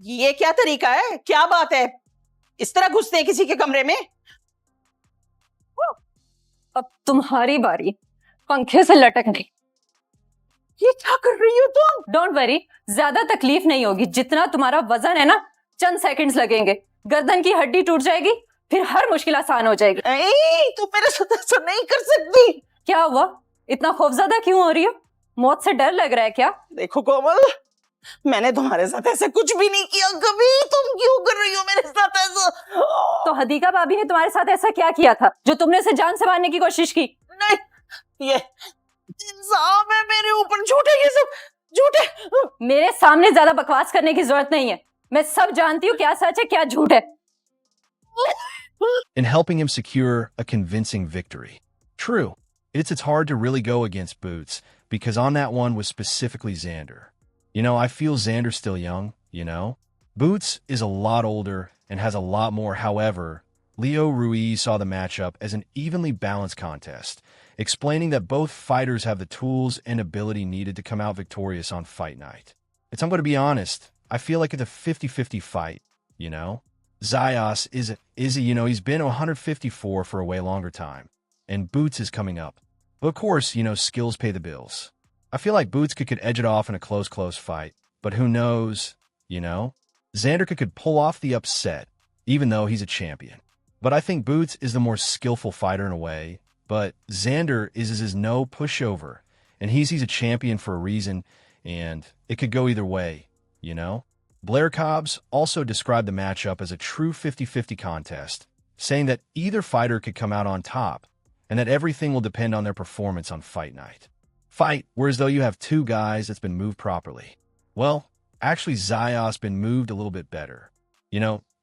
یہ کیا طریقہ ہے؟ کیا بات ہے؟ اس طرح گھستے ہیں کسی کے کمرے میں؟ اب تمہاری باری پنکھے سے لٹکنے. یہ کیا کر رہی ہو تم؟ ڈونٹ وری, زیادہ تکلیف نہیں ہوگی. جتنا تمہارا وزن ہے نا, چند سیکنڈز لگیں گے. گردن کی ہڈی ٹوٹ جائے گی, پھر ہر مشکل آسان ہو جائے گی. تم میرے ساتھ ایسا نہیں کر سکتی. کیا ہوا؟ اتنا خوفزدہ کیوں ہو رہی ہو؟ موت سے ڈر لگ رہا ہے کیا؟ دیکھو کومل, میں نے تمہارے ساتھ ایسا کچھ بھی نہیں کیا کبھی. تم کیوں کر رہی ہو میرے ساتھ ایسا؟ تو حدیقہ بھابی نے تمہارے ساتھ ایسا کیا کیا تھا جو تم نے اسے جان سے مارنے کی کوشش کی؟ نہیں, یہ الزام ہے میرے اوپر. جھوٹے, یہ سب جھوٹے. میرے سامنے زیادہ بکواس کرنے کی ضرورت نہیں ہے. میں سب جانتی ہوں کیا سچ ہے کیا جھوٹ ہے. In helping him secure a convincing victory. True, it's hard to really go against Boots, because on that one was specifically Xander. You know, I feel Xander's still young, you know? Boots is a lot older and has a lot more. However, Leo Ruiz saw the matchup as an evenly balanced contest, explaining that both fighters have the tools and ability needed to come out victorious on fight night. I'm going to be honest, I feel like it's a 50-50 fight, you know? Zayas is he's been 154 for a way longer time, and Boots is coming up. But of course, skills pay the bills. I feel like Boots could edge it off in a close fight, but who knows, Xander could pull off the upset, even though he's a champion. But I think Boots is the more skillful fighter in a way, but Xander is no pushover, and he's a champion for a reason, and it could go either way, Blair Cobbs also described the matchup as a true 50-50 contest, saying that either fighter could come out on top, and that everything will depend on their performance on fight night. Fight, whereas though you have two guys that's been moved properly. Well, actually Zayas been moved a little bit better.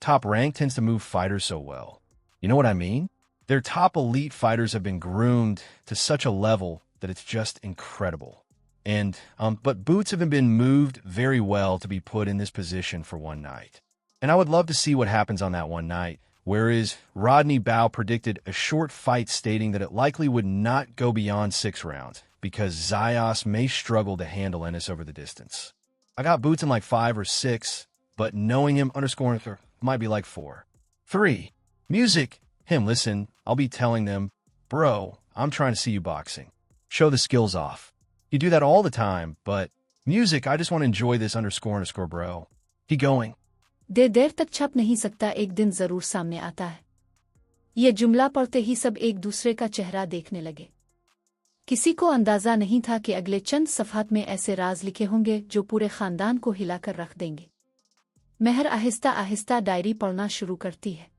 Top rank tends to move fighters so well. You know what I mean? Their top elite fighters have been groomed to such a level that it's just incredible. And but Boots haven't been moved very well to be put in this position for one night. And I would love to see what happens on that one night, whereas Rodney Bow predicted a short fight, stating that it likely would not go beyond 6 rounds because Zayas may struggle to handle Ennis over the distance. I got Boots in like 5 or 6, but knowing him underscoring might be like 4. 3. Music. Him, listen, I'll be telling them, bro, I'm trying to see you boxing. Show the skills off. You do that all the time, but music, I just want to enjoy this underscore bro. Keep going. देर तक छप नहीं सकता, एक दिन जरूर सामने आता है. ये जुमला पढ़ते ही सब एक दूसरे का चेहरा देखने लगे. किसी को अंदाजा नहीं था कि अगले चंद सफ़हात में ऐसे राज लिखे होंगे जो पूरे खानदान को हिलाकर रख देंगे. महर आहिस्ता आहिस्ता डायरी पढ़ना शुरू करती है.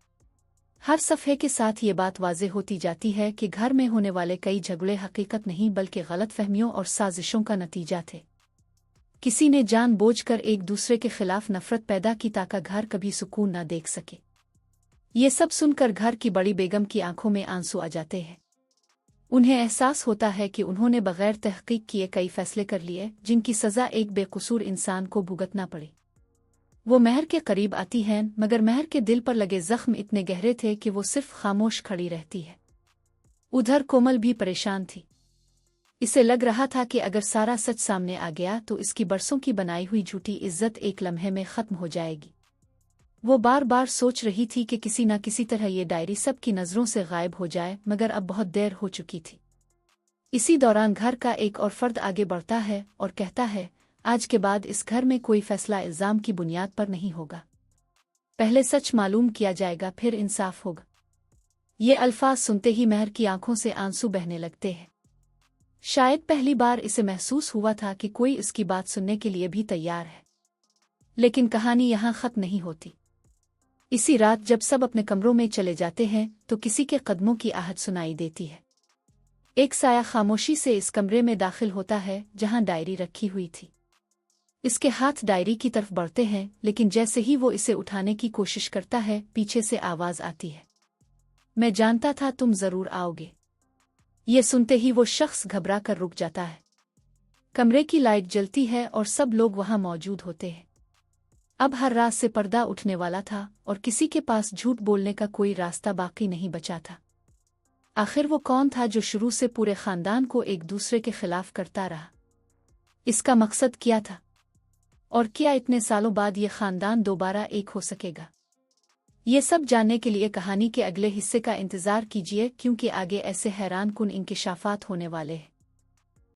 हर सफ़े के साथ ये बात वाज़े होती जाती है कि घर में होने वाले कई झगड़े हकीकत नहीं बल्कि गलतफहमियों और साजिशों का नतीजा थे. किसी ने जानबूझकर एक दूसरे के खिलाफ नफरत पैदा की ताकि घर कभी सुकून न देख सके. ये सब सुनकर घर की बड़ी बेगम की आंखों में आंसू आ जाते हैं. उन्हें एहसास होता है कि उन्होंने बगैर तहकीक किए कई फैसले कर लिए जिनकी सज़ा एक बेकसूर इंसान को भुगतना पड़ी. वो महर के करीब आती हैं, मगर महर के दिल पर लगे जख्म इतने गहरे थे कि वो सिर्फ खामोश खड़ी रहती है. उधर कोमल भी परेशान थी. इसे लग रहा था कि अगर सारा सच सामने आ गया तो इसकी बरसों की बनाई हुई झूठी इज्जत एक लम्हे में ख़त्म हो जाएगी. वो बार बार सोच रही थी कि किसी न किसी तरह ये डायरी सबकी नज़रों से गायब हो जाए, मगर अब बहुत देर हो चुकी थी. इसी दौरान घर का एक और फर्द आगे बढ़ता है और कहता है, आज के बाद इस घर में कोई फैसला इल्ज़ाम की बुनियाद पर नहीं होगा. पहले सच मालूम किया जाएगा, फिर इंसाफ होगा. ये अल्फाज सुनते ही महर की आंखों से आंसू बहने लगते हैं. शायद पहली बार इसे महसूस हुआ था कि कोई इसकी बात सुनने के लिए भी तैयार है. लेकिन कहानी यहाँ ख़त्म नहीं होती. इसी रात जब सब अपने कमरों में चले जाते हैं तो किसी के कदमों की आहट सुनाई देती है. एक साया खामोशी से इस कमरे में दाखिल होता है जहां डायरी रखी हुई थी. इसके हाथ डायरी की तरफ बढ़ते हैं, लेकिन जैसे ही वो इसे उठाने की कोशिश करता है पीछे से आवाज़ आती है, मैं जानता था तुम ज़रूर आओगे. ये सुनते ही वो शख्स घबरा कर रुक जाता है. कमरे की लाइट जलती है और सब लोग वहां मौजूद होते हैं. अब हर रात से पर्दा उठने वाला था और किसी के पास झूठ बोलने का कोई रास्ता बाकी नहीं बचा था. आखिर वो कौन था जो शुरू से पूरे खानदान को एक दूसरे के खिलाफ करता रहा? इसका मकसद क्या था? और क्या इतने सालों बाद ये खानदान दोबारा एक हो सकेगा? ये सब जानने के लिए कहानी के अगले हिस्से का इंतजार कीजिए, क्योंकि आगे ऐसे हैरान कुन इंकिशाफात होने वाले हैं।